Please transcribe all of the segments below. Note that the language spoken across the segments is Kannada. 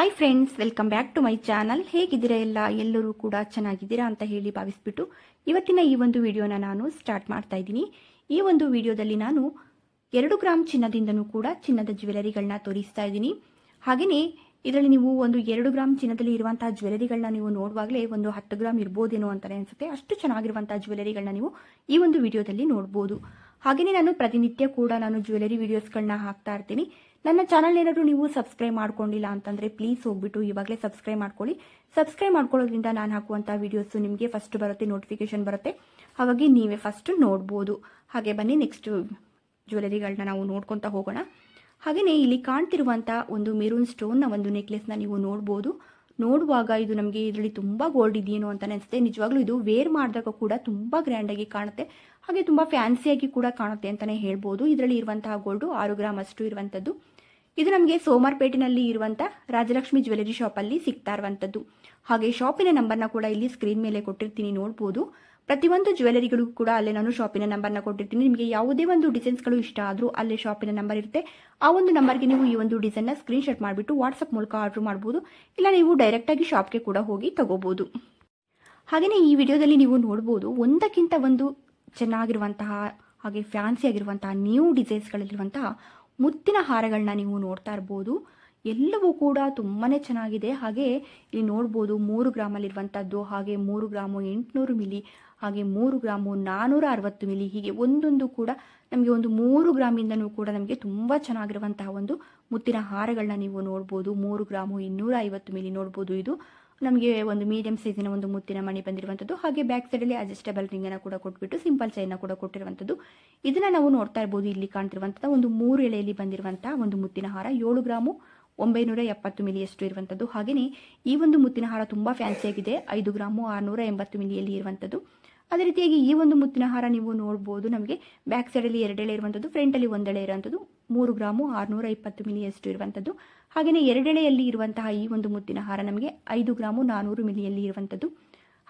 Hi friends, welcome back to my channel. ಹೇಗಿದ್ದೀರಾ ಎಲ್ಲರೂ ಕೂಡ ಚೆನ್ನಾಗಿದ್ದೀರಾ ಅಂತ ಹೇಳಿ ಭಾವಿಸ್ಬಿಟ್ಟು ಇವತ್ತಿನ ಈ ಒಂದು ವಿಡಿಯೋನ ನಾನು ಸ್ಟಾರ್ಟ್ ಮಾಡ್ತಾ ಇದ್ದೀನಿ. ಈ ಒಂದು ವಿಡಿಯೋದಲ್ಲಿ ನಾನು 2 ಗ್ರಾಮ್ ಚಿನ್ನದಿಂದನೂ ಕೂಡ ಚಿನ್ನದ ಜ್ಯುವೆಲರಿಗಳನ್ನ ತೋರಿಸ್ತಾ ಇದ್ದೀನಿ. ಹಾಗೆಯೇ ಇದರಲ್ಲಿ ನೀವು ಒಂದು 2 ಗ್ರಾಮ್ ಚಿನ್ನದಲ್ಲಿ ಇರುವಂತಹ ಜ್ಯುವೆಲರಿಗಳನ್ನ ನೀವು ನೋಡುವಾಗಲೇ ಒಂದು 10 ಗ್ರಾಮ್ ಇರ್ಬೋದೇನೋ ಅಂತಾನೆ ಅನ್ಸುತ್ತೆ. ಅಷ್ಟು ಚೆನ್ನಾಗಿರುವಂತಹ ಜ್ಯುವೆಲರಿಗಳನ್ನ ನೀವು ಈ ಒಂದು ವಿಡಿಯೋದಲ್ಲಿ ನೋಡ್ಬೋದು. ಹಾಗೆಯೇ ನಾನು ಪ್ರತಿನಿತ್ಯ ಕೂಡ ನಾನು ಜ್ಯುವೆಲರಿ ವಿಡಿಯೋಸ್ಗಳನ್ನ ಹಾಕ್ತಾ ಇರ್ತೀನಿ. ನನ್ನ ಚಾನಲ್ ಏನಾದರೂ ನೀವು ಸಬ್ಸ್ಕ್ರೈಬ್ ಮಾಡ್ಕೊಂಡಿಲ್ಲ ಅಂತಂದರೆ ಪ್ಲೀಸ್ ಹೋಗ್ಬಿಟ್ಟು ಇವಾಗಲೇ ಸಬ್ಸ್ಕ್ರೈಬ್ ಮಾಡ್ಕೊಳ್ಳಿ. ಸಬ್ಸ್ಕ್ರೈಬ್ ಮಾಡ್ಕೊಳ್ಳೋದ್ರಿಂದ ನಾನು ಹಾಕುವಂಥ ವೀಡಿಯೋಸು ನಿಮಗೆ ಫಸ್ಟ್ ಬರುತ್ತೆ, ನೋಟಿಫಿಕೇಶನ್ ಬರುತ್ತೆ. ಹಾಗಾಗಿ ನೀವೇ ಫಸ್ಟ್ ನೋಡ್ಬೋದು. ಹಾಗೆ ಬನ್ನಿ ನೆಕ್ಸ್ಟ್ ಜ್ಯುವೆಲರಿಗಳನ್ನ ನಾವು ನೋಡ್ಕೊತಾ ಹೋಗೋಣ. ಹಾಗೆಯೇ ಇಲ್ಲಿ ಕಾಣ್ತಿರುವಂಥ ಒಂದು ಮೆರೂನ್ ಸ್ಟೋನ್ನ ಒಂದು ನೆಕ್ಲೆಸ್ನ ನೀವು ನೋಡ್ಬೋದು. ನೋಡುವಾಗ ಇದು ನಮಗೆ ಇದರಲ್ಲಿ ತುಂಬ ಗೋಲ್ಡ್ ಇದೆಯೇನೋ ಅಂತ ಅನಿಸುತ್ತೆ. ನಿಜವಾಗ್ಲೂ ಇದು ವೇರ್ ಮಾಡಿದಾಗ ಕೂಡ ತುಂಬ ಗ್ರ್ಯಾಂಡಾಗಿ ಕಾಣುತ್ತೆ, ಹಾಗೆ ತುಂಬ ಫ್ಯಾನ್ಸಿಯಾಗಿ ಕೂಡ ಕಾಣುತ್ತೆ ಅಂತಲೇ ಹೇಳ್ಬೋದು. ಇದರಲ್ಲಿ ಇರುವಂತಹ ಗೋಲ್ಡು 6 ಗ್ರಾಮ್ ಅಷ್ಟು ಇರುವಂಥದ್ದು. ಇದು ನಮಗೆ ಸೋಮಾರ್ಪೇಟೆನಲ್ಲಿ ಇರುವಂಥ ರಾಜಲಕ್ಷ್ಮಿ ಜ್ಯುವೆಲರಿ ಶಾಪಲ್ಲಿ ಸಿಗ್ತಾ ಇರುವಂಥದ್ದು. ಹಾಗೆ ಶಾಪಿನ ನಂಬರ್ನ ಕೂಡ ಇಲ್ಲಿ ಸ್ಕ್ರೀನ್ ಮೇಲೆ ಕೊಟ್ಟಿರ್ತೀನಿ, ನೋಡ್ಬೋದು. ಪ್ರತಿಯೊಂದು ಜ್ಯುವೆಲರಿಗಳು ಕೂಡ ಅಲ್ಲೇ ನಾನು ಶಾಪಿನ ನಂಬರ್ನ ಕೊಟ್ಟಿರ್ತೀನಿ. ನಿಮಗೆ ಯಾವುದೇ ಒಂದು ಡಿಸೈನ್ಸ್ಗಳು ಇಷ್ಟ ಆದರೂ ಅಲ್ಲೇ ಶಾಪಿನ ನಂಬರ್ ಇರುತ್ತೆ. ಆ ಒಂದು ನಂಬರ್ಗೆ ನೀವು ಈ ಒಂದು ಡಿಸೈನ್ನ ಸ್ಕ್ರೀನ್ಶಾಟ್ ಮಾಡಿಬಿಟ್ಟು ವಾಟ್ಸಪ್ ಮೂಲಕ ಆರ್ಡರ್ ಮಾಡ್ಬೋದು, ಇಲ್ಲ ನೀವು ಡೈರೆಕ್ಟಾಗಿ ಶಾಪ್ಗೆ ಕೂಡ ಹೋಗಿ ತಗೋಬೋದು. ಹಾಗೆಯೇ ಈ ವಿಡಿಯೋದಲ್ಲಿ ನೀವು ನೋಡ್ಬೋದು, ಒಂದಕ್ಕಿಂತ ಒಂದು ಚೆನ್ನಾಗಿರುವಂತಹ ಹಾಗೆ ಫ್ಯಾನ್ಸಿ ಆಗಿರುವಂತಹ ನ್ಯೂ ಡಿಸೈನ್ಸ್ಗಳಲ್ಲಿರುವಂತಹ ಮುತ್ತಿನ ಹಾರಗಳನ್ನ ನೀವು ನೋಡ್ತಾ ಇರ್ಬೋದು. ಎಲ್ಲವೂ ಕೂಡ ತುಂಬಾ ಚೆನ್ನಾಗಿದೆ. ಹಾಗೆ ಇಲ್ಲಿ ನೋಡ್ಬೋದು 3 ಗ್ರಾಮಲ್ಲಿರುವಂಥದ್ದು, ಹಾಗೆ 3 ಗ್ರಾಮು 800 ಮಿಲಿ, ಹಾಗೆ 3 ಗ್ರಾಮು 460 ಮಿಲಿ, ಹೀಗೆ ಒಂದೊಂದು ಕೂಡ ನಮಗೆ ಒಂದು 3 ಗ್ರಾಮಿಂದನೂ ಕೂಡ ನಮಗೆ ತುಂಬ ಚೆನ್ನಾಗಿರುವಂತಹ ಒಂದು ಮುತ್ತಿನ ಹಾರಗಳನ್ನ ನೀವು ನೋಡ್ಬೋದು. 3 ಗ್ರಾಮು 250 ಮಿಲಿ ನೋಡ್ಬೋದು. ಇದು ನಮಗೆ ಒಂದು ಮೀಡಿಯಂ ಸೈಜಿನ ಒಂದು ಮುತ್ತಿನ ಮಣಿ ಬಂದಿರುವಂಥದ್ದು. ಹಾಗೆ ಬ್ಯಾಕ್ ಸೈಡಲ್ಲಿ ಅಡ್ಜಸ್ಟಬಲ್ ರಿಂಗನ್ನು ಕೂಡ ಕೊಟ್ಬಿಟ್ಟು ಸಿಂಪಲ್ ಚೈನ್ನ ಕೂಡ ಕೊಟ್ಟಿರುವಂಥದ್ದು. ಇದನ್ನು ನಾವು ನೋಡ್ತಾ ಇರ್ಬೋದು. ಇಲ್ಲಿ ಕಾಣ್ತಿರುವಂಥದ್ದು ಒಂದು 3 ಎಳೆಯಲ್ಲಿ ಬಂದಿರುವಂಥ ಒಂದು ಮುತ್ತಿನ ಹಾರ, 7 ಗ್ರಾಮು 970 ಮಿಲಿಯಷ್ಟು ಇರುವಂಥದ್ದು. ಹಾಗೆಯೇ ಈ ಒಂದು ಮುತ್ತಿನ ಹಾರ ತುಂಬ ಫ್ಯಾನ್ಸಿಯಾಗಿದೆ, 5 ಗ್ರಾಮು 680 ಮಿಲಿಯಲ್ಲಿ ಇರುವಂಥದ್ದು. ಅದೇ ರೀತಿಯಾಗಿ ಈ ಒಂದು ಮುತ್ತಿನ ಹಾರ ನೀವು ನೋಡ್ಬೋದು. ನಮಗೆ ಬ್ಯಾಕ್ ಸೈಡಲ್ಲಿ 2 ಎಳೆ ಇರುವಂಥದ್ದು, ಫ್ರಂಟಲ್ಲಿ 1 ಎಳೆ ಇರುವಂಥದ್ದು, 3 ಗ್ರಾಮು 620 ಮಿಲಿಯಷ್ಟು ಇರುವಂಥದ್ದು. ಹಾಗೆಯೇ 2 ಎಳೆಯಲ್ಲಿ ಇರುವಂತಹ ಈ ಒಂದು ಮುತ್ತಿನ ಹಾರ ನಮಗೆ 5 ಗ್ರಾಮು 400 ಮಿಲಿಯಲ್ಲಿ ಇರುವಂಥದ್ದು.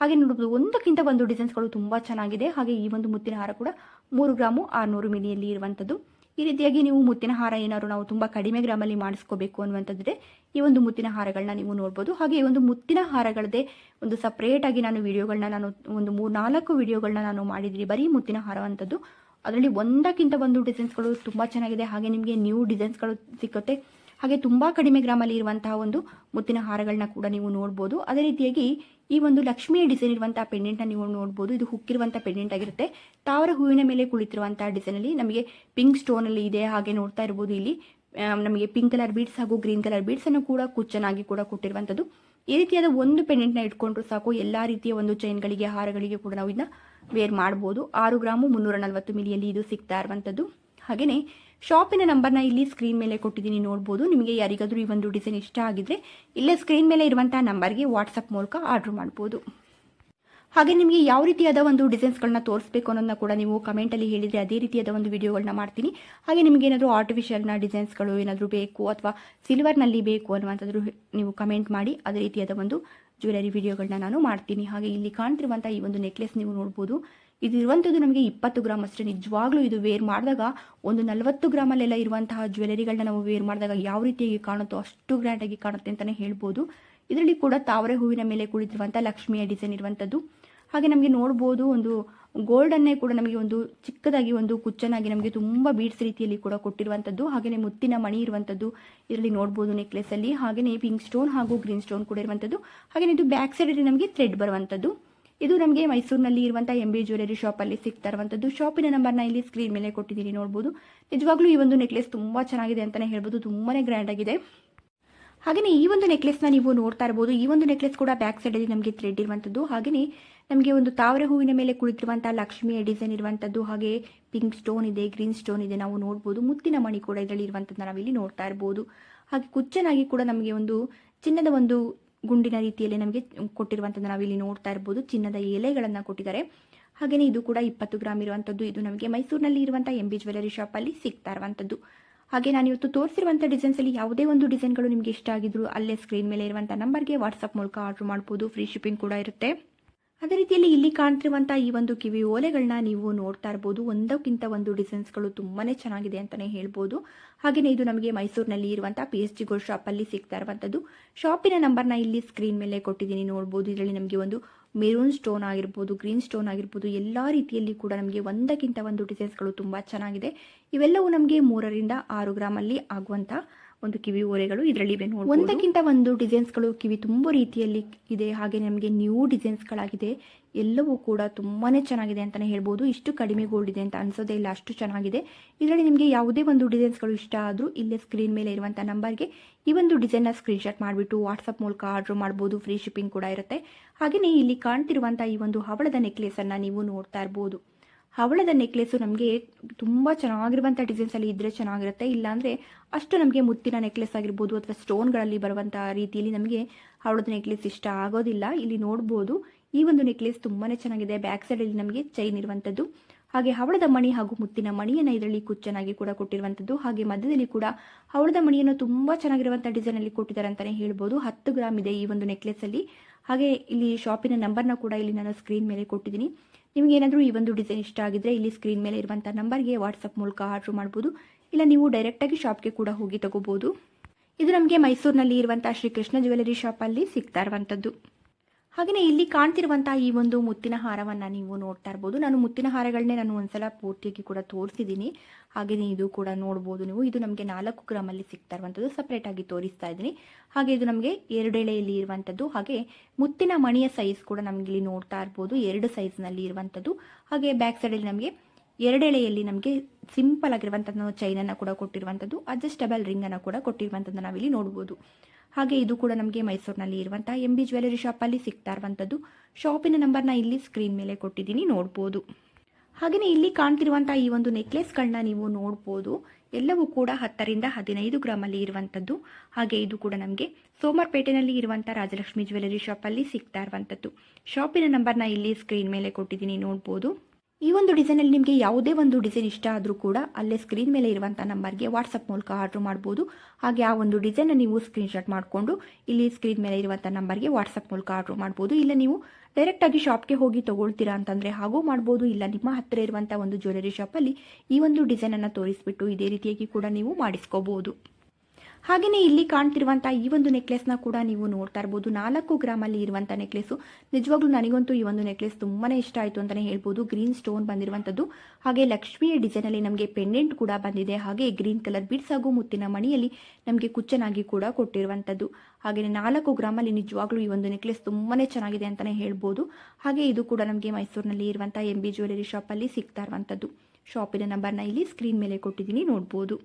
ಹಾಗೆ ನೋಡ್ಬೋದು, ಒಂದಕ್ಕಿಂತ ಒಂದು ಡಿಸೈನ್ಸ್ಗಳು ತುಂಬ ಚೆನ್ನಾಗಿದೆ. ಹಾಗೆ ಈ ಒಂದು ಮುತ್ತಿನ ಹಾರ ಕೂಡ 3 ಗ್ರಾಮು 600 ಮಿಲಿಯಲ್ಲಿ ಇರುವಂಥದ್ದು. ಈ ರೀತಿಯಾಗಿ ನೀವು ಮುತ್ತಿನ ಹಾರ ಏನಾದ್ರು ನಾವು ತುಂಬ ಕಡಿಮೆ ಗ್ರಾಮಲ್ಲಿ ಮಾಡಿಸ್ಕೋಬೇಕು ಅನ್ನುವಂಥದ್ದಿದೆ, ಈ ಒಂದು ಮುತ್ತಿನ ಹಾರಗಳನ್ನ ನೀವು ನೋಡ್ಬೋದು. ಹಾಗೆ ಈ ಒಂದು ಮುತ್ತಿನ ಹಾರಗಳದ್ದೇ ಒಂದು ಸಪ್ರೇಟಾಗಿ ನಾನು ವಿಡಿಯೋಗಳನ್ನ ನಾನು ಒಂದು 3-4 ವಿಡಿಯೋಗಳನ್ನ ನಾನು ಮಾಡಿದ್ದೀನಿ, ಬರೀ ಮುತ್ತಿನ ಹಾರ ಅಂಥದ್ದು. ಅದರಲ್ಲಿ ಒಂದಕ್ಕಿಂತ ಒಂದು ಡಿಸೈನ್ಸ್ಗಳು ತುಂಬ ಚೆನ್ನಾಗಿದೆ. ಹಾಗೆ ನಿಮಗೆ ನ್ಯೂ ಡಿಸೈನ್ಸ್ಗಳು ಸಿಗುತ್ತೆ. ಹಾಗೆ ತುಂಬ ಕಡಿಮೆ ಗ್ರಾಮಲ್ಲಿ ಇರುವಂತಹ ಒಂದು ಮುತ್ತಿನ ಹಾರಗಳನ್ನ ಕೂಡ ನೀವು ನೋಡ್ಬೋದು. ಅದೇ ರೀತಿಯಾಗಿ ಈ ಒಂದು ಲಕ್ಷ್ಮಿಯ ಡಿಸೈನ್ ಇರುವಂತಹ ಪೆಂಡೆಂಟ್ನ ನೀವು ನೋಡ್ಬೋದು. ಇದು ಹುಕ್ಕಿರುವಂಥ ಪೆಂಡೆಂಟ್ ಆಗಿರುತ್ತೆ. ತಾವರ ಹೂವಿನ ಮೇಲೆ ಕುಳಿತಿರುವಂತಹ ಡಿಸೈನಲ್ಲಿ ನಮಗೆ ಪಿಂಕ್ ಸ್ಟೋನಲ್ಲಿ ಇದೆ. ಹಾಗೆ ನೋಡ್ತಾ ಇರ್ಬೋದು, ಇಲ್ಲಿ ನಮಗೆ ಪಿಂಕ್ ಕಲರ್ ಬೀಡ್ಸ್ ಹಾಗೂ ಗ್ರೀನ್ ಕಲರ್ ಬೀಡ್ಸನ್ನು ಕೂಡ ಕುಚ್ಚನಾಗಿ ಕೂಡ ಕೊಟ್ಟಿರುವಂಥದ್ದು. ಈ ರೀತಿಯಾದ ಒಂದು ಪೆಂಡೆಂಟ್ನ ಇಟ್ಕೊಂಡ್ರು ಸಾಕು, ಎಲ್ಲ ರೀತಿಯ ಒಂದು ಚೈನ್ಗಳಿಗೆ ಹಾರಗಳಿಗೆ ಕೂಡ ನಾವು ಇದನ್ನ ವೇರ್ ಮಾಡ್ಬೋದು. 6 ಗ್ರಾಮು 340 ಮಿಲಿಯಲ್ಲಿ ಇದು ಸಿಗ್ತಾ ಇರುವಂಥದ್ದು. ಹಾಗೆಯೇ ಶಾಪಿನ ನಂಬರ್ನ ಇಲ್ಲಿ ಸ್ಕ್ರೀನ್ ಮೇಲೆ ಕೊಟ್ಟಿದ್ದೀನಿ, ನೋಡ್ಬೋದು. ನಿಮಗೆ ಯಾರಿಗಾದರೂ ಈ ಒಂದು ಡಿಸೈನ್ ಇಷ್ಟ ಆಗಿದ್ರೆ ಇಲ್ಲೇ ಸ್ಕ್ರೀನ್ ಮೇಲೆ ಇರುವಂಥ ನಂಬರ್ಗೆ ವಾಟ್ಸಪ್ ಮೂಲಕ ಆರ್ಡರ್ ಮಾಡ್ಬೋದು. ಹಾಗೆ ನಿಮಗೆ ಯಾವ ರೀತಿಯಾದ ಒಂದು ಡಿಸೈನ್ಸ್ಗಳನ್ನ ತೋರಿಸ್ಬೇಕು ಅನ್ನೋದನ್ನ ಕೂಡ ನೀವು ಕಮೆಂಟಲ್ಲಿ ಹೇಳಿದರೆ ಅದೇ ರೀತಿಯಾದ ಒಂದು ವಿಡಿಯೋಗಳನ್ನ ಮಾಡ್ತೀನಿ. ಹಾಗೆ ನಿಮಗೆ ಏನಾದರೂ ಆರ್ಟಿಫಿಷಿಯಲ್ನ ಡಿಸೈನ್ಸ್ಗಳು ಏನಾದರೂ ಬೇಕು ಅಥವಾ ಸಿಲ್ವರ್ನಲ್ಲಿ ಬೇಕು ಅನ್ನುವಂಥದ್ದು ನೀವು ಕಮೆಂಟ್ ಮಾಡಿ, ಅದೇ ರೀತಿಯಾದ ಒಂದು ಜ್ಯುವೆಲರಿ ವಿಡಿಯೋಗಳನ್ನ ನಾನು ಮಾಡ್ತೀನಿ. ಹಾಗೆ ಇಲ್ಲಿ ಕಾಣ್ತಿರುವಂಥ ಈ ಒಂದು ನೆಕ್ಲೆಸ್ ನೀವು ನೋಡ್ಬೋದು. ಇದು ಇರುವಂಥದ್ದು ನಮಗೆ 20 ಗ್ರಾಮ್ ಅಷ್ಟೇ. ನಿಜವಾಗ್ಲೂ ಇದು ವೇರ್ ಮಾಡಿದಾಗ ಒಂದು 40 ಗ್ರಾಮಲ್ಲೆಲ್ಲ ಇರುವಂತಹ ಜ್ಯುವೆಲರಿಗಳನ್ನ ನಾವು ವೇರ್ ಮಾಡಿದಾಗ ಯಾವ ರೀತಿಯಾಗಿ ಕಾಣುತ್ತೋ ಅಷ್ಟು ಗ್ರ್ಯಾಂಡಾಗಿ ಕಾಣುತ್ತೆ ಅಂತಲೇ ಹೇಳ್ಬೋದು. ಇದರಲ್ಲಿ ಕೂಡ ತಾವರೆ ಹೂವಿನ ಮೇಲೆ ಕುಳಿತಿರುವಂಥ ಲಕ್ಷ್ಮಿಯ ಡಿಸೈನ್ ಇರುವಂಥದ್ದು. ಹಾಗೆ ನಮಗೆ ನೋಡ್ಬೋದು, ಒಂದು ಗೋಲ್ಡನ್ನೇ ಕೂಡ ನಮಗೆ ಒಂದು ಚಿಕ್ಕದಾಗಿ ಒಂದು ಕುಚ್ಚನಾಗಿ ನಮಗೆ ತುಂಬ ಬೀಡ್ಸ್ ರೀತಿಯಲ್ಲಿ ಕೂಡ ಕೊಟ್ಟಿರುವಂಥದ್ದು. ಹಾಗೆಯೇ ಮುತ್ತಿನ ಮಣಿ ಇರುವಂಥದ್ದು ಇದರಲ್ಲಿ ನೋಡ್ಬೋದು ನೆಕ್ಲೆಸಲ್ಲಿ. ಹಾಗೆಯೇ ಪಿಂಕ್ ಸ್ಟೋನ್ ಹಾಗೂ ಗ್ರೀನ್ ಸ್ಟೋನ್ ಕೂಡ ಇರುವಂಥದ್ದು. ಹಾಗೆಯೇ ಇದು ಬ್ಯಾಕ್ ಸೈಡಲ್ಲಿ ನಮಗೆ ಥ್ರೆಡ್ ಬರುವಂಥದ್ದು. ಇದು ನಮಗೆ ಮೈಸೂರಿನಲ್ಲಿ ಇರುವಂಥ MB ಜ್ಯುವೆಲರಿ ಶಾಪಲ್ಲಿ ಸಿಗ್ತಾ ಇರುವಂಥದ್ದು. ಶಾಪಿನ ನಂಬರ್ನ ಇಲ್ಲಿ ಸ್ಕ್ರೀನ್ ಮೇಲೆ ಕೊಟ್ಟಿದ್ದೀನಿ, ನೋಡ್ಬೋದು. ನಿಜವಾಗ್ಲೂ ಈ ಒಂದು ನೆಕ್ಲೆಸ್ ತುಂಬ ಚೆನ್ನಾಗಿದೆ ಅಂತಲೇ ಹೇಳ್ಬೋದು, ತುಂಬಾ ಗ್ರ್ಯಾಂಡ್ ಆಗಿದೆ. ಹಾಗೆಯೇ ಈ ಒಂದು ನೆಕ್ಲೆಸ್ನ ನೀವು ನೋಡ್ತಾ ಇರ್ಬೋದು. ಈ ಒಂದು ನೆಕ್ಲೆಸ್ ಕೂಡ ಬ್ಯಾಕ್ ಸೈಡಲ್ಲಿ ನಮಗೆ ಥ್ರೆಡ್ ಇರುವಂಥದ್ದು. ಹಾಗೆಯೇ ನಮಗೆ ಒಂದು ತಾವರೆ ಹೂವಿನ ಮೇಲೆ ಕುಳಿತಿರುವಂಥ ಲಕ್ಷ್ಮಿಯ ಡಿಸೈನ್ ಇರುವಂಥದ್ದು. ಹಾಗೆ ಪಿಂಕ್ ಸ್ಟೋನ್ ಇದೆ, ಗ್ರೀನ್ ಸ್ಟೋನ್ ಇದೆ, ನಾವು ನೋಡ್ಬೋದು. ಮುತ್ತಿನ ಮಣಿ ಕೂಡ ಇದರಲ್ಲಿ ಇರುವಂಥದ್ದನ್ನ ನಾವಿಲ್ಲಿ ನೋಡ್ತಾ ಇರ್ಬೋದು. ಹಾಗೆ ಕುಚ್ಚನಾಗಿ ಕೂಡ ನಮಗೆ ಒಂದು ಚಿನ್ನದ ಒಂದು ಗುಂಡಿನ ರೀತಿಯಲ್ಲಿ ನಮಗೆ ಕೊಟ್ಟಿರುವಂಥದ್ದು ನಾವಿಲ್ಲಿ ನೋಡ್ತಾ ಇರ್ಬೋದು. ಚಿನ್ನದ ಎಲೆಗಳನ್ನು ಕೊಟ್ಟಿದ್ದಾರೆ. ಹಾಗೆಯೇ ಇದು ಕೂಡ 20 ಗ್ರಾಮ್ ಇರುವಂಥದ್ದು. ಇದು ನಮಗೆ ಮೈಸೂರಿನಲ್ಲಿ ಇರುವಂಥ MB ಜ್ಯುವೆಲರಿ ಶಾಪಲ್ಲಿ ಸಿಗ್ತಾ ಇರುವಂಥದ್ದು. ಹಾಗೆ ನಾನು ಇವತ್ತು ತೋರಿಸಿರುವಂಥ ಡಿಸೈನ್ಸಲ್ಲಿ ಯಾವುದೇ ಒಂದು ಡಿಸೈನ್ಗಳು ನಿಮಗೆ ಇಷ್ಟ ಆಗಿದ್ರು ಅಲ್ಲೇ ಸ್ಕ್ರೀನ್ ಮೇಲೆ ಇರುವಂಥ ನಂಬರ್ಗೆ ವಾಟ್ಸಪ್ ಮೂಲಕ ಆರ್ಡರ್ ಮಾಡ್ಬೋದು. ಫ್ರೀ ಶಿಪ್ಪಿಂಗ್ ಕೂಡ ಇರುತ್ತೆ. ಅದೇ ರೀತಿಯಲ್ಲಿ ಇಲ್ಲಿ ಕಾಣ್ತಿರುವಂಥ ಈ ಒಂದು ಕಿವಿ ಓಲೆಗಳನ್ನ ನೀವು ನೋಡ್ತಾ ಇರ್ಬೋದು. ಒಂದಕ್ಕಿಂತ ಒಂದು ಡಿಸೈನ್ಸ್ಗಳು ತುಂಬಾ ಚೆನ್ನಾಗಿದೆ ಅಂತಲೇ ಹೇಳ್ಬೋದು. ಹಾಗೆಯೇ ಇದು ನಮಗೆ ಮೈಸೂರಿನಲ್ಲಿ ಇರುವಂಥ PSG ಗೋಲ್ಡ್ ಶಾಪಲ್ಲಿ ಸಿಗ್ತಾ ಇರುವಂಥದ್ದು. ಶಾಪಿನ ನಂಬರ್ನ ಇಲ್ಲಿ ಸ್ಕ್ರೀನ್ ಮೇಲೆ ಕೊಟ್ಟಿದ್ದೀನಿ ನೋಡ್ಬೋದು. ಇದರಲ್ಲಿ ನಮಗೆ ಒಂದು ಮೆರೂನ್ ಸ್ಟೋನ್ ಆಗಿರ್ಬೋದು, ಗ್ರೀನ್ ಸ್ಟೋನ್ ಆಗಿರ್ಬೋದು, ಎಲ್ಲ ರೀತಿಯಲ್ಲಿ ಕೂಡ ನಮಗೆ ಒಂದಕ್ಕಿಂತ ಒಂದು ಡಿಸೈನ್ಸ್ಗಳು ತುಂಬ ಚೆನ್ನಾಗಿದೆ. ಇವೆಲ್ಲವೂ ನಮಗೆ 3 ರಿಂದ 6 ಗ್ರಾಮಲ್ಲಿ ಆಗುವಂಥ ಒಂದು ಕಿವಿ ಓರೆಗಳು ಇದರಲ್ಲಿ ಇವೆ ನೋಡಿ. ಒಂದಕ್ಕಿಂತ ಒಂದು ಡಿಸೈನ್ಸ್ಗಳು ಕಿವಿ ತುಂಬ ರೀತಿಯಲ್ಲಿ ಇದೆ. ಹಾಗೆ ನಮಗೆ ನ್ಯೂ ಡಿಸೈನ್ಸ್ಗಳಾಗಿದೆ. ಎಲ್ಲವೂ ಕೂಡ ತುಂಬಾ ಚೆನ್ನಾಗಿದೆ ಅಂತಲೇ ಹೇಳ್ಬೋದು. ಇಷ್ಟು ಕಡಿಮೆ ಗೋಲ್ಡ್ ಇದೆ ಅಂತ ಅನ್ಸೋದೇ ಇಲ್ಲ, ಅಷ್ಟು ಚೆನ್ನಾಗಿದೆ. ಇದರಲ್ಲಿ ನಿಮಗೆ ಯಾವುದೇ ಒಂದು ಡಿಸೈನ್ಸ್ಗಳು ಇಷ್ಟ ಆದರೂ ಇಲ್ಲೇ ಸ್ಕ್ರೀನ್ ಮೇಲೆ ಇರುವಂಥ ನಂಬರ್ಗೆ ಈ ಒಂದು ಡಿಸೈನ್ನ ಸ್ಕ್ರೀನ್ಶಾಟ್ ಮಾಡಿಬಿಟ್ಟು ವಾಟ್ಸಪ್ ಮೂಲಕ ಆರ್ಡರ್ ಮಾಡ್ಬೋದು. ಫ್ರೀ ಶಿಪ್ಪಿಂಗ್ ಕೂಡ ಇರುತ್ತೆ. ಹಾಗೆಯೇ ಇಲ್ಲಿ ಕಾಣ್ತಿರುವಂಥ ಈ ಒಂದು ಹವಳದ ನೆಕ್ಲೆಸನ್ನು ನೀವು ನೋಡ್ತಾ ಇರ್ಬೋದು. ಹವಳದ ನೆಕ್ಲೆಸು ನಮಗೆ ತುಂಬ ಚೆನ್ನಾಗಿರುವಂಥ ಡಿಸೈನ್ಸಲ್ಲಿ ಇದ್ದರೆ ಚೆನ್ನಾಗಿರುತ್ತೆ. ಇಲ್ಲಾಂದರೆ ಅಷ್ಟು ನಮಗೆ ಮುತ್ತಿನ ನೆಕ್ಲೆಸ್ ಆಗಿರ್ಬೋದು ಅಥವಾ ಸ್ಟೋನ್ಗಳಲ್ಲಿ ಬರುವಂಥ ರೀತಿಯಲ್ಲಿ ನಮಗೆ ಹವಳದ ನೆಕ್ಲೆಸ್ ಇಷ್ಟ ಆಗೋದಿಲ್ಲ. ಇಲ್ಲಿ ನೋಡ್ಬೋದು ಈ ಒಂದು ನೆಕ್ಲೆಸ್ ತುಂಬಾ ಚೆನ್ನಾಗಿದೆ. ಬ್ಯಾಕ್ ಸೈಡಲ್ಲಿ ನಮಗೆ ಚೈನ್ ಇರುವಂಥದ್ದು, ಹಾಗೆ ಹವಳದ ಮಣಿ ಹಾಗೂ ಮುತ್ತಿನ ಮಣಿಯನ್ನು ಇದರಲ್ಲಿ ಕುಚ್ಚನಾಗಿ ಕೂಡ ಕೊಟ್ಟಿರುವಂಥದ್ದು. ಹಾಗೆ ಮಧ್ಯದಲ್ಲಿ ಕೂಡ ಹವಳದ ಮಣಿಯನ್ನು ತುಂಬ ಚೆನ್ನಾಗಿರುವಂಥ ಡಿಸೈನಲ್ಲಿ ಕೊಟ್ಟಿದ್ದಾರೆ ಅಂತಲೇ ಹೇಳ್ಬೋದು. 10 ಗ್ರಾಮ್ ಇದೆ ಈ ಒಂದು ನೆಕ್ಲೆಸಲ್ಲಿ. ಹಾಗೆ ಇಲ್ಲಿ ಶಾಪಿನ ನಂಬರ್ನ ಕೂಡ ಇಲ್ಲಿ ನಾನು ಸ್ಕ್ರೀನ್ ಮೇಲೆ ಕೊಟ್ಟಿದ್ದೀನಿ. ನಿಮಗೆ ಏನಾದರೂ ಈ ಒಂದು ಡಿಸೈನ್ ಇಷ್ಟ ಆಗಿದ್ರೆ ಇಲ್ಲಿ ಸ್ಕ್ರೀನ್ ಮೇಲೆ ಇರುವಂಥ ನಂಬರ್ಗೆ ವಾಟ್ಸಪ್ ಮೂಲಕ ಆರ್ಡರ್ ಮಾಡ್ಬೋದು. ಇಲ್ಲ ನೀವು ಡೈರೆಕ್ಟಾಗಿ ಶಾಪ್ಗೆ ಕೂಡ ಹೋಗಿ ತಗೋಬೋದು. ಇದು ನಮಗೆ ಮೈಸೂರಿನಲ್ಲಿ ಇರುವಂಥ ಶ್ರೀ ಕೃಷ್ಣ ಜ್ಯುವೆಲರಿ ಶಾಪಲ್ಲಿ ಸಿಗ್ತಾ ಇರುವಂಥದ್ದು. ಹಾಗೆಯೇ ಇಲ್ಲಿ ಕಾಣ್ತಿರುವಂಥ ಈ ಒಂದು ಮುತ್ತಿನ ಹಾರವನ್ನು ನೀವು ನೋಡ್ತಾ ಇರ್ಬೋದು. ನಾನು ಮುತ್ತಿನ ಹಾರಗಳನ್ನೇ ನಾನು ಒಂದ್ಸಲ ಪೂರ್ತಿಯಾಗಿ ಕೂಡ ತೋರಿಸಿದ್ದೀನಿ. ಹಾಗೆಯೇ ಇದು ಕೂಡ ನೋಡ್ಬೋದು ನೀವು. ಇದು ನಮಗೆ 4 ಗ್ರಾಮಲ್ಲಿ ಸಿಗ್ತಾ ಇರುವಂಥದ್ದು. ಸಪ್ರೇಟಾಗಿ ತೋರಿಸ್ತಾ ಇದ್ದೀನಿ. ಹಾಗೆ ಇದು ನಮಗೆ 2 ಎಳೆಯಲ್ಲಿ ಇರುವಂಥದ್ದು. ಹಾಗೆ ಮುತ್ತಿನ ಮಣಿಯ ಸೈಜ್ ಕೂಡ ನಮಗೆ ಇಲ್ಲಿ ನೋಡ್ತಾ ಇರ್ಬೋದು. 2 ಸೈಜ್ನಲ್ಲಿ ಇರುವಂಥದ್ದು. ಹಾಗೆ ಬ್ಯಾಕ್ ಸೈಡಲ್ಲಿ ನಮಗೆ 2 ಎಳೆಯಲ್ಲಿ ನಮಗೆ ಸಿಂಪಲ್ ಆಗಿರುವಂಥದ್ದು ಚೈನನ್ನು ಕೂಡ ಕೊಟ್ಟಿರುವಂಥದ್ದು, ಅಡ್ಜಸ್ಟಬಲ್ ರಿಂಗನ್ನು ಕೂಡ ಕೊಟ್ಟಿರುವಂಥದ್ದು ನಾವಿಲ್ಲಿ ನೋಡ್ಬೋದು. ಹಾಗೆ ಇದು ಕೂಡ ನಮಗೆ ಮೈಸೂರಿನಲ್ಲಿ ಇರುವಂಥ MB ಜ್ಯುವೆಲರಿ ಶಾಪಲ್ಲಿ ಸಿಗ್ತಾ ಇರುವಂಥದ್ದು. ಶಾಪಿನ ನಂಬರ್ನ ಇಲ್ಲಿ ಸ್ಕ್ರೀನ್ ಮೇಲೆ ಕೊಟ್ಟಿದ್ದೀನಿ ನೋಡ್ಬೋದು. ಹಾಗೆಯೇ ಇಲ್ಲಿ ಕಾಣ್ತಿರುವಂಥ ಈ ಒಂದು ನೆಕ್ಲೆಸ್ಗಳನ್ನ ನೀವು ನೋಡ್ಬೋದು. ಎಲ್ಲವೂ ಕೂಡ 10 ರಿಂದ 15 ಗ್ರಾಮಲ್ಲಿ ಇರುವಂಥದ್ದು. ಹಾಗೆ ಇದು ಕೂಡ ನಮಗೆ ಸೋಮವಾರಪೇಟೆನಲ್ಲಿ ಇರುವಂಥ ರಾಜಲಕ್ಷ್ಮಿ ಜ್ಯುವೆಲರಿ ಶಾಪಲ್ಲಿ ಸಿಗ್ತಾ ಇರುವಂಥದ್ದು. ಶಾಪಿನ ನಂಬರ್ನ ಇಲ್ಲಿ ಸ್ಕ್ರೀನ್ ಮೇಲೆ ಕೊಟ್ಟಿದ್ದೀನಿ ನೋಡ್ಬೋದು. ಈ ಒಂದು ಡಿಸೈನಲ್ಲಿ ನಿಮಗೆ ಯಾವುದೇ ಒಂದು ಡಿಸೈನ್ ಇಷ್ಟ ಆದರೂ ಕೂಡ ಅಲ್ಲೇ ಸ್ಕ್ರೀನ್ ಮೇಲೆ ಇರುವಂಥ ನಂಬರ್ಗೆ ವಾಟ್ಸಪ್ ಮೂಲಕ ಆರ್ಡರ್ ಮಾಡ್ಬೋದು. ಹಾಗೆ ಆ ಒಂದು ಡಿಸೈನ್ನ ನೀವು ಸ್ಕ್ರೀನ್ಶಾಟ್ ಮಾಡಿಕೊಂಡು ಇಲ್ಲಿ ಸ್ಕ್ರೀನ್ ಮೇಲೆ ಇರುವಂಥ ನಂಬರ್ಗೆ ವಾಟ್ಸಪ್ ಮೂಲಕ ಆರ್ಡರ್ ಮಾಡ್ಬೋದು. ಇಲ್ಲ ನೀವು ಡೈರೆಕ್ಟಾಗಿ ಶಾಪ್ಗೆ ಹೋಗಿ ತೊಗೊಳ್ತೀರಾ ಅಂತಂದರೆ ಹಾಗೂ ಮಾಡ್ಬೋದು. ಇಲ್ಲ ನಿಮ್ಮ ಹತ್ತಿರ ಇರುವಂಥ ಒಂದು ಜ್ಯುವೆಲರಿ ಶಾಪಲ್ಲಿ ಈ ಒಂದು ಡಿಸೈನನ್ನು ತೋರಿಸ್ಬಿಟ್ಟು ಇದೇ ರೀತಿಯಾಗಿ ಕೂಡ ನೀವು ಮಾಡಿಸ್ಕೋಬೋದು. ಹಾಗೆಯೇ ಇಲ್ಲಿ ಕಾಣ್ತಿರುವಂಥ ಈ ಒಂದು ನೆಕ್ಲೆಸ್ನ ಕೂಡ ನೀವು ನೋಡ್ತಾ ಇರ್ಬೋದು. 4 ಗ್ರಾಮಲ್ಲಿ ಇರುವಂಥ ನೆಕ್ಲೆಸು. ನಿಜವಾಗ್ಲೂ ನನಗಂತೂ ಈ ಒಂದು ನೆಕ್ಲೆಸ್ ತುಂಬಾ ಇಷ್ಟ ಆಯಿತು ಅಂತಲೇ ಹೇಳ್ಬೋದು. ಗ್ರೀನ್ ಸ್ಟೋನ್ ಬಂದಿರುವಂಥದ್ದು. ಹಾಗೆ ಲಕ್ಷ್ಮಿಯ ಡಿಸೈನಲ್ಲಿ ನಮಗೆ ಪೆಂಡೆಂಟ್ ಕೂಡ ಬಂದಿದೆ. ಹಾಗೆ ಗ್ರೀನ್ ಕಲರ್ ಬೀಡ್ಸ್ ಹಾಗೂ ಮುತ್ತಿನ ಮಣಿಯಲ್ಲಿ ನಮಗೆ ಕುಚ್ಚನಾಗಿ ಕೂಡ ಕೊಟ್ಟಿರುವಂಥದ್ದು. ಹಾಗೆಯೇ 4 ಗ್ರಾಮಲ್ಲಿ ನಿಜವಾಗ್ಲೂ ಈ ಒಂದು ನೆಕ್ಲೆಸ್ ತುಂಬಾ ಚೆನ್ನಾಗಿದೆ ಅಂತಲೇ ಹೇಳ್ಬೋದು. ಹಾಗೆ ಇದು ಕೂಡ ನಮಗೆ ಮೈಸೂರಿನಲ್ಲಿ ಇರುವಂಥ MB ಜ್ಯುವೆಲರಿ ಶಾಪಲ್ಲಿ ಸಿಗ್ತಾ ಇರುವಂಥದ್ದು. ಶಾಪಿನ ನಂಬರ್ನ ಇಲ್ಲಿ ಸ್ಕ್ರೀನ್ ಮೇಲೆ ಕೊಟ್ಟಿದ್ದೀನಿ ನೋಡ್ಬೋದು.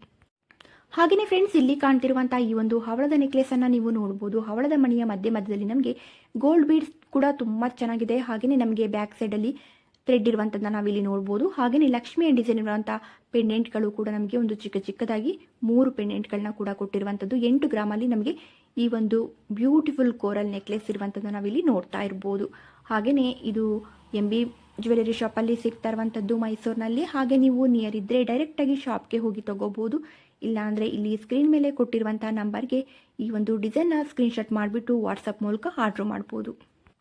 ಹಾಗೆಯೇ ಫ್ರೆಂಡ್ಸ್ ಇಲ್ಲಿ ಕಾಣ್ತಿರುವಂಥ ಈ ಒಂದು ಹವಳದ ನೆಕ್ಲೆಸನ್ನು ನೀವು ನೋಡ್ಬೋದು. ಹವಳದ ಮಣಿಯ ಮಧ್ಯದಲ್ಲಿ ನಮಗೆ ಗೋಲ್ಡ್ ಬೀಡ್ಸ್ ಕೂಡ ತುಂಬ ಚೆನ್ನಾಗಿದೆ. ಹಾಗೆಯೇ ನಮಗೆ ಬ್ಯಾಕ್ ಸೈಡಲ್ಲಿ ಥ್ರೆಡ್ ಇರುವಂಥದ್ದನ್ನು ನಾವಿಲ್ಲಿ ನೋಡ್ಬೋದು. ಹಾಗೆಯೇ ಲಕ್ಷ್ಮಿಯ ಡಿಸೈನ್ ಇರುವಂಥ ಪೆಂಡೆಂಟ್ಗಳು ಕೂಡ ನಮಗೆ ಒಂದು ಚಿಕ್ಕದಾಗಿ 3 ಪೆಂಡೆಂಟ್ಗಳನ್ನ ಕೂಡ ಕೊಟ್ಟಿರುವಂಥದ್ದು. 8 ಗ್ರಾಮಲ್ಲಿ ನಮಗೆ ಈ ಒಂದು ಬ್ಯೂಟಿಫುಲ್ ಕೋರಲ್ ನೆಕ್ಲೆಸ್ ಇರುವಂಥದ್ದು ನಾವಿಲ್ಲಿ ನೋಡ್ತಾ ಇರ್ಬೋದು. ಹಾಗೆಯೇ ಇದು MB ಜ್ಯುವೆಲರಿ ಶಾಪಲ್ಲಿ ಸಿಗ್ತಾ ಇರುವಂಥದ್ದು ಮೈಸೂರಿನಲ್ಲಿ. ಹಾಗೆ ನೀವು ನಿಯರ್ ಇದ್ದರೆ ಡೈರೆಕ್ಟಾಗಿ ಶಾಪ್ಗೆ ಹೋಗಿ ತಗೋಬೋದು. ಇಲ್ಲಾಂದರೆ ಇಲ್ಲಿ ಸ್ಕ್ರೀನ್ ಮೇಲೆ ಕೊಟ್ಟಿರುವಂಥ ನಂಬರ್ಗೆ ಈ ಒಂದು ಡಿಸೈನ್ನ ಸ್ಕ್ರೀನ್ಶಾಟ್ ಮಾಡಿಬಿಟ್ಟು ವಾಟ್ಸಪ್ ಮೂಲಕ ಆರ್ಡ್ರ್ ಮಾಡ್ಬೋದು.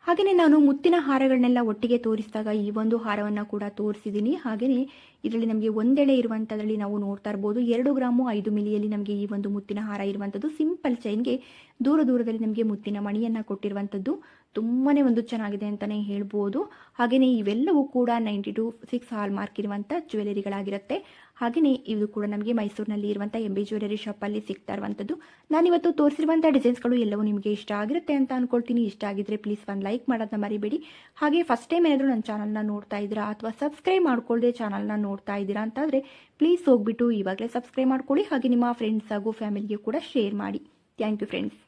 ಹಾಗೆಯೇ ನಾನು ಮುತ್ತಿನ ಹಾರಗಳನ್ನೆಲ್ಲ ಒಟ್ಟಿಗೆ ತೋರಿಸಿದಾಗ ಈ ಒಂದು ಹಾರವನ್ನು ಕೂಡ ತೋರಿಸಿದ್ದೀನಿ. ಹಾಗೆಯೇ ಇದರಲ್ಲಿ ನಮಗೆ ಒಂದೆಳೆ ಇರುವಂಥದ್ರಲ್ಲಿ ನಾವು ನೋಡ್ತಾ ಇರ್ಬೋದು. 2 ಗ್ರಾಮು 5 ಮಿಲಿಯಲ್ಲಿ ನಮಗೆ ಈ ಒಂದು ಮುತ್ತಿನ ಹಾರ ಇರುವಂಥದ್ದು. ಸಿಂಪಲ್ ಚೈನ್ಗೆ ದೂರದಲ್ಲಿ ನಮಗೆ ಮುತ್ತಿನ ಮಣಿಯನ್ನು ಕೊಟ್ಟಿರುವಂಥದ್ದು. ತುಂಬಾ ಒಂದು ಚೆನ್ನಾಗಿದೆ ಅಂತಲೇ ಹೇಳ್ಬೋದು. ಹಾಗೆಯೇ ಇವೆಲ್ಲವೂ ಕೂಡ 92.6 ಹಾಲ್ ಮಾರ್ಕ್ ಇರುವಂಥ ಜ್ಯುವೆಲರಿಗಳಾಗಿರುತ್ತೆ. ಹಾಗೆಯೇ ಇದು ಕೂಡ ನಮಗೆ ಮೈಸೂರಿನಲ್ಲಿ ಇರುವಂಥ MB ಜ್ಯುವೆಲರಿ ಶಾಪಲ್ಲಿ ಸಿಗ್ತಾ ಇರುವಂಥದ್ದು. ನಾನಿವತ್ತು ತೋರಿಸಿರುವಂಥ ಡಿಸೈನ್ಸ್ಗಳು ಎಲ್ಲವೂ ನಿಮಗೆ ಇಷ್ಟ ಆಗಿರುತ್ತೆ ಅಂತ ಅಂದ್ಕೊಳ್ತೀನಿ. ಇಷ್ಟ ಆಗಿದ್ರೆ ಪ್ಲೀಸ್ ಒಂದು ಲೈಕ್ ಮಾಡೋದನ್ನ ಮರಿಬೇಡಿ. ಹಾಗೆ ಫಸ್ಟ್ ಟೈಮ್ ಏನಾದರೂ ನನ್ನ ಚಾನಲ್ನ ನೋಡ್ತಾ ಇದ್ದೀರಾ ಅಥವಾ ಸಬ್ಸ್ಕ್ರೈಬ್ ಮಾಡ್ಕೊಳ್ಳದೆ ಚಾನಲ್ನ ನೋಡ್ತಾ ಇದ್ದೀರಾ ಅಂತಾದರೆ ಪ್ಲೀಸ್ ಹೋಗ್ಬಿಟ್ಟು ಇವಾಗಲೇ ಸಬ್ಸ್ಕ್ರೈಬ್ ಮಾಡ್ಕೊಳ್ಳಿ. ಹಾಗೆ ನಿಮ್ಮ ಫ್ರೆಂಡ್ಸ್ ಹಾಗೂ ಫ್ಯಾಮಿಲಿಗೆ ಕೂಡ ಶೇರ್ ಮಾಡಿ. Thank you friends.